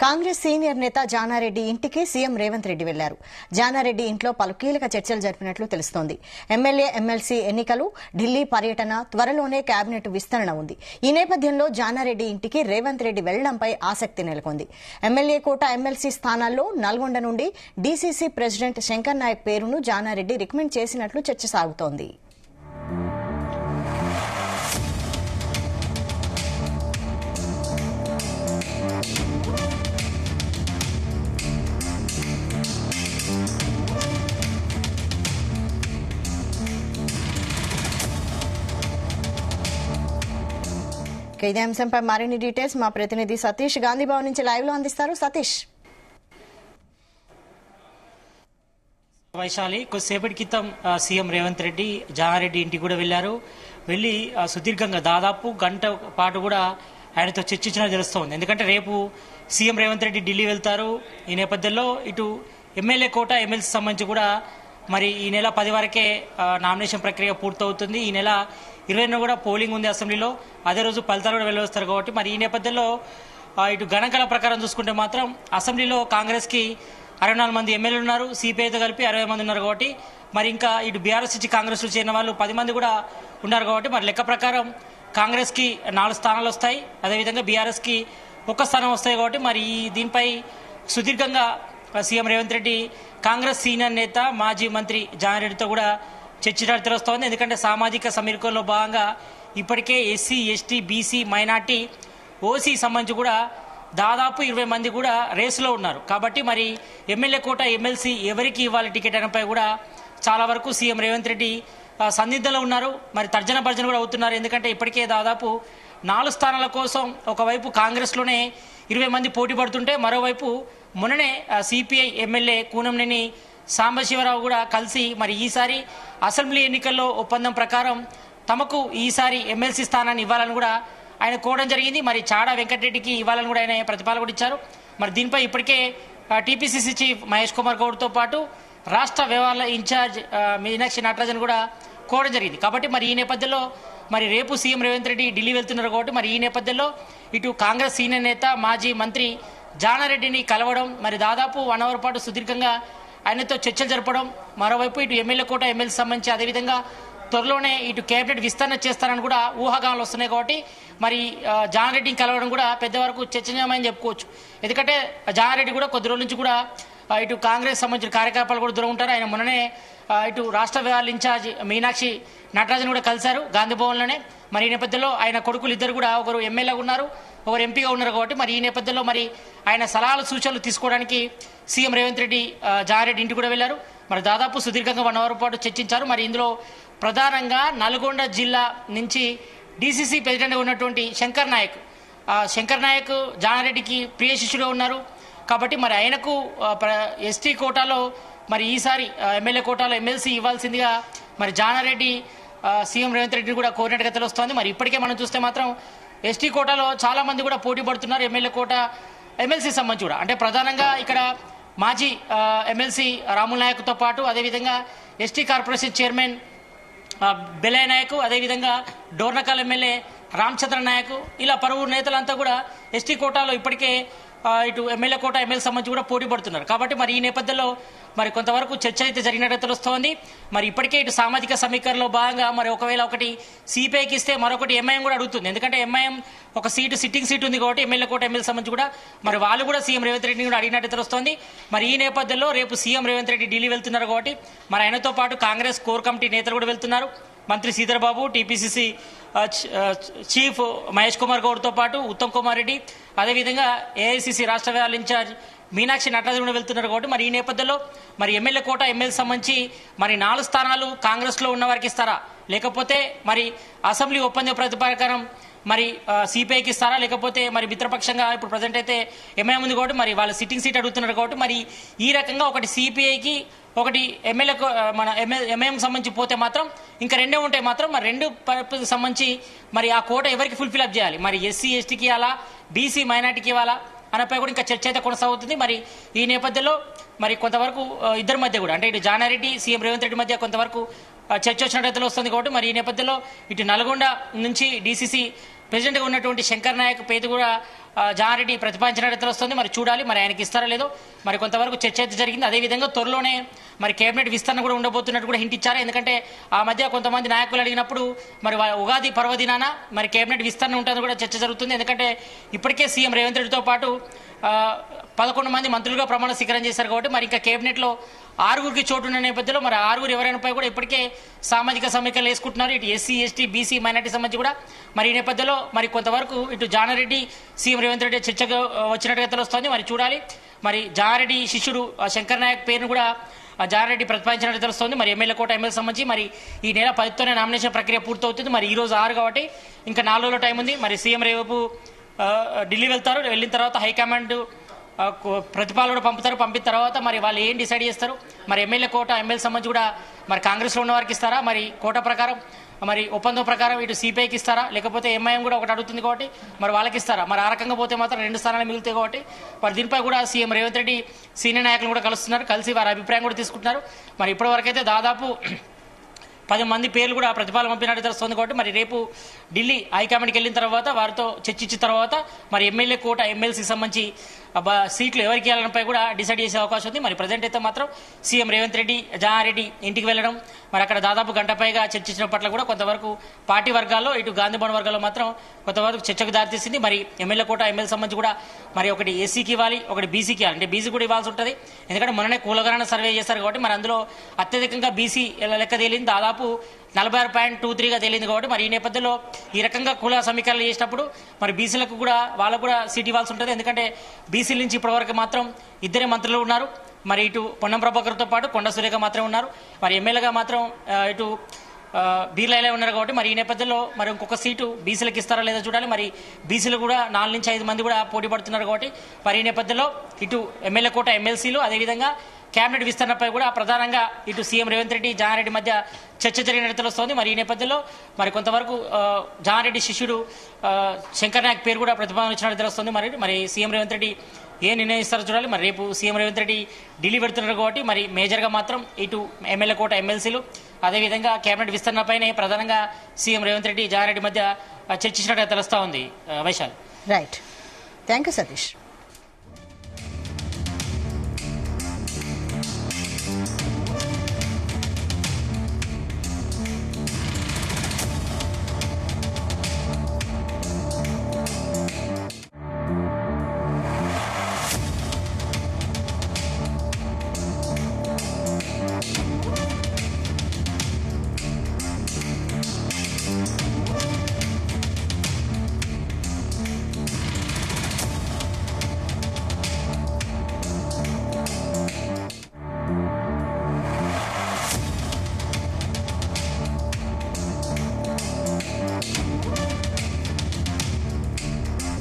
Congress senior నేత జానారెడ్డి ఇంటికి CM Revanth Reddy వెళ్లారు. జానారెడ్డి ఇంట్లో పలు కీలక చర్చలు జరిపినట్లు తెలుస్తోంది. ఎమ్మెల్యే ఎమ్మెల్సీ ఎన్నికలు, ఢిల్లీ పర్యటన, త్వరలోనే కేబినెట్ విస్తరణ ఉంది. ఈ నేపథ్యంలో జానారెడ్డి ఇంటికి రేవంత్ రెడ్డి వెళ్లడంపై ఆసక్తి నెలకొంది. ఎమ్మెల్యే కోట, ఎమ్మెల్సీ స్థానాల్లో నల్గొండ నుండి డీసీసీ ప్రెసిడెంట్ శంకర్ నాయక్ పేరును జానారెడ్డి రికమెండ్ చేసినట్లు చర్చ సాగుతోంది. ఇదే అంశంపై మరిన్ని డీటెయిల్స్ మా ప్రతినిధి సతీష్ గాంధీభవన్ నుంచి లైవ్ లో అందిస్తారు. సతీష్. వైశాలి, కొద్దిసేపటి క్రితం సీఎం రేవంత్ రెడ్డి జానారెడ్డి ఇంటికి కూడా వెళ్లి సుదీర్ఘంగా దాదాపు గంట పాటు కూడా ఆయనతో చర్చించినట్టు తెలుస్తోంది. ఎందుకంటే రేపు సీఎం రేవంత్ రెడ్డి ఢిల్లీ వెళ్తారు. ఈ నేపథ్యంలో ఇటు ఎమ్మెల్యే కోట, ఎమ్మెల్సీ సంబంధించి కూడా మరి ఈ నెల 10 వరకే నామినేషన్ ప్రక్రియ పూర్తవుతుంది. ఈ నెల 20న కూడా పోలింగ్ ఉంది అసెంబ్లీలో. అదే రోజు ఫలితాలు కూడా వెలువస్తారు కాబట్టి మరి ఈ నేపథ్యంలో ఇటు గణాంకాల ప్రకారం చూసుకుంటే మాత్రం అసెంబ్లీలో కాంగ్రెస్ కి 64 మంది ఎమ్మెల్యేలు ఉన్నారు, సిపిఐతో కలిపి 60 మంది ఉన్నారు కాబట్టి మరి ఇంకా ఇటు బీఆర్ఎస్ నుంచి కాంగ్రెస్ చేరిన వాళ్ళు 10 మంది కూడా ఉన్నారు కాబట్టి మరి లెక్క ప్రకారం కాంగ్రెస్ కి 4 స్థానాలు వస్తాయి, అదేవిధంగా బీఆర్ఎస్ కి 1 స్థానం వస్తాయి కాబట్టి మరి దీనిపై సుదీర్ఘంగా సీఎం రేవంత్ రెడ్డి కాంగ్రెస్ సీనియర్ నేత, మాజీ మంత్రి జానారెడ్డితో కూడా చర్చించినట్టు తెలుస్తోంది. ఎందుకంటే సామాజిక సమీకరణలో భాగంగా ఇప్పటికే SC, ST, BC, minority, OC సంబంధించి కూడా దాదాపు 20 మంది కూడా రేసులో ఉన్నారు. కాబట్టి మరి ఎమ్మెల్యే కోట, ఎమ్మెల్సీ ఎవరికి ఇవ్వాలి టికెట్ అనపై కూడా చాలా వరకు సీఎం రేవంత్ రెడ్డి సందిగ్ధంలో ఉన్నారు. మరి తర్జన భర్జన కూడా అవుతున్నారు. ఎందుకంటే ఇప్పటికే దాదాపు 4 స్థానాల కోసం ఒకవైపు కాంగ్రెస్లోనే 20 మంది పోటీ పడుతుంటే మరోవైపు మొన్ననే సిపిఐ ఎమ్మెల్యే కూనంనేని సాంబశివరావు కూడా కలిసి మరి ఈసారి అసెంబ్లీ ఎన్నికల్లో ఒప్పందం ప్రకారం తమకు ఈసారి ఎమ్మెల్సీ స్థానాన్ని ఇవ్వాలని కూడా ఆయన కోరడం జరిగింది. మరి చాడా వెంకటరెడ్డికి ఇవ్వాలని కూడా ఆయన ప్రతిపాదన కూడా ఇచ్చారు. మరి దీనిపై ఇప్పటికే టీపీసీసీ చీఫ్ మహేష్ కుమార్ గౌడ్తో పాటు రాష్ట్ర వ్యవహారాల ఇన్ఛార్జ్ మీనాక్షి నటరాజన్ కూడా కోరడం జరిగింది. కాబట్టి మరి ఈ నేపథ్యంలో మరి రేపు సీఎం రేవంత్ రెడ్డి ఢిల్లీ వెళ్తున్నారు కాబట్టి మరి ఈ నేపథ్యంలో ఇటు కాంగ్రెస్ సీనియర్ నేత, మాజీ మంత్రి జానారెడ్డిని కలవడం, మరి దాదాపు 1 అవర్ పాటు సుదీర్ఘంగా ఆయనతో చర్చలు జరపడం, మరోవైపు ఇటు ఎమ్మెల్యే కోట, ఎమ్మెల్సీ సంబంధించి అదేవిధంగా త్వరలోనే ఇటు కేబినెట్ విస్తరణ చేస్తారని కూడా ఊహాగానాలు వస్తున్నాయి. కాబట్టి మరి జానారెడ్డిని కలవడం కూడా పెద్ద వరకు చర్చనీయమని చెప్పుకోవచ్చు. ఎందుకంటే జానారెడ్డి కూడా కొద్ది రోజుల నుంచి కూడా ఇటు కాంగ్రెస్ సంబంధించిన కార్యకలాపాలు కూడా దూరం ఉంటారు. ఆయన మొన్ననే ఇటు రాష్ట్ర వ్యవహారాల ఇన్ఛార్జ్ మీనాక్షి నటరాజన్ కూడా కలిశారు గాంధీభవన్లోనే. మరి ఈ నేపథ్యంలో ఆయన కొడుకులు ఇద్దరు కూడా, ఒకరు ఎమ్మెల్యేగా ఉన్నారు, ఒకరు ఎంపీగా ఉన్నారు కాబట్టి మరి ఈ నేపథ్యంలో మరి ఆయన సలహాలు, సూచనలు తీసుకోవడానికి సీఎం రేవంత్ రెడ్డి జానారెడ్డి ఇంటికి కూడా వెళ్లారు. మరి దాదాపు సుదీర్ఘంగా 1 అవర్ పాటు చర్చించారు. మరి ఇందులో ప్రధానంగా నల్గొండ జిల్లా నుంచి డీసీసీ ప్రెసిడెంట్గా ఉన్నటువంటి శంకర్ నాయక్ జానారెడ్డికి ప్రియ శిష్యుడుగా ఉన్నారు. కాబట్టి మరి ఆయనకు ఎస్టీ కోటాలో మరి ఈసారి ఎమ్మెల్యే కోటాలో ఎమ్మెల్సీ ఇవ్వాల్సిందిగా మరి జానారెడ్డి సీఎం రేవంత్ రెడ్డిని కూడా కోరినట్టుగా తెలుస్తోంది. మరి ఇప్పటికే మనం చూస్తే మాత్రం ఎస్టీ కోటాలో చాలా మంది కూడా పోటీ పడుతున్నారు. ఎమ్మెల్యే కోట, ఎమ్మెల్సీ సంబంధించి కూడా అంటే ప్రధానంగా ఇక్కడ మాజీ ఎమ్మెల్సీ రాముల్ నాయక్తో పాటు అదేవిధంగా ఎస్టీ కార్పొరేషన్ చైర్మన్ బెలయ్య నాయక్, అదేవిధంగా డోర్నకల్ ఎమ్మెల్యే రామచంద్ర నాయక్, ఇలా పలువురు నేతలంతా కూడా ఎస్టీ కోటాలో ఇప్పటికే ఇటు ఎమ్మెల్యే కోట, ఎమ్మెల్యే సంబంధించి కూడా పోటీ పడుతున్నారు. కాబట్టి మరి ఈ నేపథ్యంలో మరి కొంతవరకు చర్చ అయితే జరిగినట్టు తెలుస్తోంది. మరి ఇప్పటికే ఇటు సామాజిక సమీకరణలో భాగంగా మరి ఒకవేళ ఒకటి సిపిఐకి ఇస్తే మరొకటి ఎంఐఎం కూడా అడుగుతుంది. ఎందుకంటే ఎంఐఎం ఒక సిట్టింగ్ సీట్ ఉంది కాబట్టి ఎమ్మెల్యే కోట, ఎమ్మెల్యే సంబంధించి కూడా మరి వాళ్ళు కూడా సీఎం రేవంత్ రెడ్డిని కూడా అడిగినట్టు తెలుస్తోంది. మరి ఈ నేపథ్యంలో రేపు సీఎం రేవంత్ రెడ్డి ఢిల్లీ వెళ్తున్నారు కాబట్టి మరి ఆయనతో పాటు కాంగ్రెస్ కోర్ కమిటీ నేతలు కూడా వెళ్తున్నారు. మంత్రి శ్రీధర్ బాబు, టీపీసీసీ చీఫ్ మహేష్ కుమార్ గౌడ్తో పాటు ఉత్తమ్ కుమార్ రెడ్డి, అదేవిధంగా ఏఐసీసీ రాష్ట్ర వ్యవహారాల ఇన్ఛార్జ్ మీనాక్షి నటరాజన్ కూడా వెళ్తున్నారు కాబట్టి మరి ఈ నేపథ్యంలో మరి ఎమ్మెల్యే కోట, ఎమ్మెల్యే సంబంధించి మరి 4 స్థానాలు కాంగ్రెస్లో ఉన్న వారికి ఇస్తారా, లేకపోతే మరి అసెంబ్లీ ఒప్పంద ప్రతిపాదన మరి సిపిఐకి ఇస్తారా, లేకపోతే మరి మిత్రపక్షంగా ఇప్పుడు ప్రజెంట్ అయితే ఎంఐఎం ఉంది కాబట్టి మరి వాళ్ళ సిట్టింగ్ సీట్ అడుగుతున్నారు కాబట్టి మరి ఈ రకంగా ఒకటి సిపిఐకి, ఒకటి ఎమ్మెల్యే మన ఎంఐఎం సంబంధించి పోతే మాత్రం ఇంకా 2 ఉంటాయి. మాత్రం మరి 2 సంబంధించి మరి ఆ కోట ఎవరికి ఫుల్ఫిల్ అప్ చేయాలి, మరి ఎస్సీ, ఎస్టీకి ఇవ్వాలా, బీసీ, మైనార్టీకి ఇవ్వాలా అనపై కూడా ఇంకా చర్చ అయితే కొనసాగుతుంది. మరి ఈ నేపథ్యంలో మరి కొంతవరకు ఇద్దరి మధ్య కూడా అంటే ఇటు జానారెడ్డి, సీఎం రేవంత్ రెడ్డి మధ్య కొంతవరకు చర్చ వచ్చినట్టు వస్తుంది కాబట్టి మరి ఈ నేపథ్యంలో ఇటు నల్గొండ నుంచి డీసీసీ ప్రెసిడెంట్ గా ఉన్నటువంటి శంకర్ నాయక్ పేరు కూడా జానారెడ్డి ప్రతిపాదించినట్టు తెలుస్తుంది. మరి చూడాలి మరి ఆయనకి ఇస్తారో లేదో. మరి కొంతవరకు చర్చ అయితే జరిగింది. అదేవిధంగా త్వరలోనే మరి కేబినెట్ విస్తరణ కూడా ఉండబోతున్నట్టు కూడా హింట్ ఇచ్చారు. ఎందుకంటే ఆ మధ్య కొంతమంది నాయకులు అడిగినప్పుడు మరి ఉగాది పర్వదినాన మరి కేబినెట్ విస్తరణ ఉంటుందని కూడా చర్చ జరుగుతుంది. ఎందుకంటే ఇప్పటికే సీఎం రేవంత్ రెడ్డితో పాటు 11 మంది మంత్రులుగా ప్రమాణ స్వీకారం చేశారు కాబట్టి మరి ఇంకా కేబినెట్లో 6గురికి చోటు ఉన్న నేపథ్యంలో మరి 6గురు ఎవరైనాపై కూడా ఇప్పటికే సామాజిక సమీకరణలు వేసుకుంటున్నారు. ఇటు ఎస్సీ ఎస్టీ బీసీ మైనార్టీ సంబంధించి కూడా మరి ఈ నేపథ్యంలో మరి కొంతవరకు ఇటు జానారెడ్డి సీఎం రేవంత్ రెడ్డి చర్చకు వచ్చినట్టుగా తెలుస్తోంది. మరి చూడాలి. మరి జానారెడ్డి శిష్యుడు శంకర్ నాయక్ పేరును కూడా జానారెడ్డి ప్రతిపాదించినట్టు తెలుస్తోంది. మరి ఎమ్మెల్యే కోట ఎమ్మెల్యే సంబంధించి మరి ఈ నెల 10తోనే నామినేషన్ ప్రక్రియ పూర్తవుతుంది. మరి ఈ రోజు 6 కాబట్టి ఇంకా 4 రోజుల టైం ఉంది. మరి సీఎం రేపు ఢిల్లీ వెళ్తారు. వెళ్ళిన తర్వాత హైకమాండ్ ప్రతిపాదన కూడా పంపిన తర్వాత మరి వాళ్ళు ఏం డిసైడ్ చేస్తారు. మరి ఎమ్మెల్యే కోట ఎమ్మెల్యే సంబంధించి కూడా మరి కాంగ్రెస్లో ఉన్న వారికి ఇస్తారా, మరి కోట ప్రకారం మరి ఒప్పందం ప్రకారం ఇటు సిపిఐకి ఇస్తారా, లేకపోతే ఎంఐఎం కూడా ఒకటి అడుగుతుంది కాబట్టి మరి వాళ్ళకి ఇస్తారా. మరి ఆ రకంగా పోతే మాత్రం 2 స్థానాలు మిగులుతాయి కాబట్టి మరి దీనిపై కూడా సీఎం రేవంత్ రెడ్డి సీనియర్ నాయకులు కూడా కలుస్తున్నారు. కలిసి వారి అభిప్రాయం కూడా తీసుకుంటున్నారు. మరి ఇప్పటివరకైతే దాదాపు 10 మంది పేర్లు కూడా ప్రతిపాదన పంపినట్టు తెలుస్తుంది కాబట్టి మరి రేపు ఢిల్లీ హైకమాండ్కి వెళ్ళిన తర్వాత వారితో చర్చించిన తర్వాత మరి ఎమ్మెల్యే కోట ఎమ్మెల్సీకి సంబంధించి సీట్లు ఎవరికి వెళ్ళడంపై కూడా డిసైడ్ చేసే అవకాశం ఉంది. మరి ప్రజెంట్ అయితే మాత్రం సీఎం రేవంత్ రెడ్డి జానారెడ్డి ఇంటికి వెళ్ళడం మరి అక్కడ దాదాపు గంట పైగా చర్చించిన పట్ల కూడా కొంతవరకు పార్టీ వర్గాల్లో ఇటు గాంధీ భవన్ వర్గాల్లో మాత్రం కొంతవరకు చర్చకు దారితీసింది. మరి ఎమ్మెల్యే కోట ఎమ్మెల్యే సంబంధించి కూడా మరి ఒకటి ఎస్సీకి ఇవ్వాలి, ఒకటి బీసీకి ఇవ్వాలి. అంటే బీసీ కూడా ఇవ్వాల్సి ఉంటుంది. ఎందుకంటే మొన్ననే కులగణన సర్వే చేశారు కాబట్టి మరి అందులో అత్యధికంగా బీసీ లెక్క తేలింది. దాదాపు 46.23గా తేలింది కాబట్టి మరి ఈ నేపథ్యంలో ఈ రకంగా కుల సమీకరణలు చేసినప్పుడు మరి బీసీలకు కూడా వాళ్ళకు కూడా సీట్ ఇవ్వాల్సి ఉంటుంది. ఎందుకంటే బీసీల నుంచి ఇప్పటివరకు మాత్రం 2 మంత్రులు ఉన్నారు. మరి ఇటు పొన్నం ప్రభాకర్తో పాటు కొండ సురేఖ మాత్రమే ఉన్నారు. మరి ఎమ్మెల్యేగా మాత్రం ఇటు బీర్లైలే ఉన్నారు కాబట్టి మరి ఈ నేపథ్యంలో మరి ఇంకొక సీటు బీసీలకు ఇస్తారా లేదా చూడాలి. మరి బీసీలు కూడా 4 నుంచి 5 మంది కూడా పోటీ పడుతున్నారు కాబట్టి మరి ఈ నేపథ్యంలో ఇటు ఎమ్మెల్యే కోట ఎమ్మెల్సీలు అదేవిధంగా కేబినెట్ విస్తరణపై కూడా ప్రధానంగా ఇటు సీఎం రేవంత్ రెడ్డి జానారెడ్డి మధ్య చర్చ జరిగినట్టు తెలుస్తోంది. మరి ఈ నేపథ్యంలో మరి కొంతవరకు జానారెడ్డి శిష్యుడు శంకర్ నాయక్ పేరు కూడా ప్రతిపాదన ఇచ్చినట్టు తెలుస్తోంది. మరి సీఎం రేవంత్ రెడ్డి ఏ నిర్ణయిస్తారో చూడాలి. మరి రేపు సీఎం రేవంత్ రెడ్డి ఢిల్లీ పెడుతున్నారు కాబట్టి మరి మేజర్గా మాత్రం ఇటు ఎమ్మెల్యే కోట ఎమ్మెల్సీలు అదేవిధంగా కేబినెట్ విస్తరణపైనే ప్రధానంగా సీఎం రేవంత్ రెడ్డి జానారెడ్డి మధ్య చర్చించినట్టుగా తెలుస్తా ఉంది. Vaishal. Right. Thank you Satish.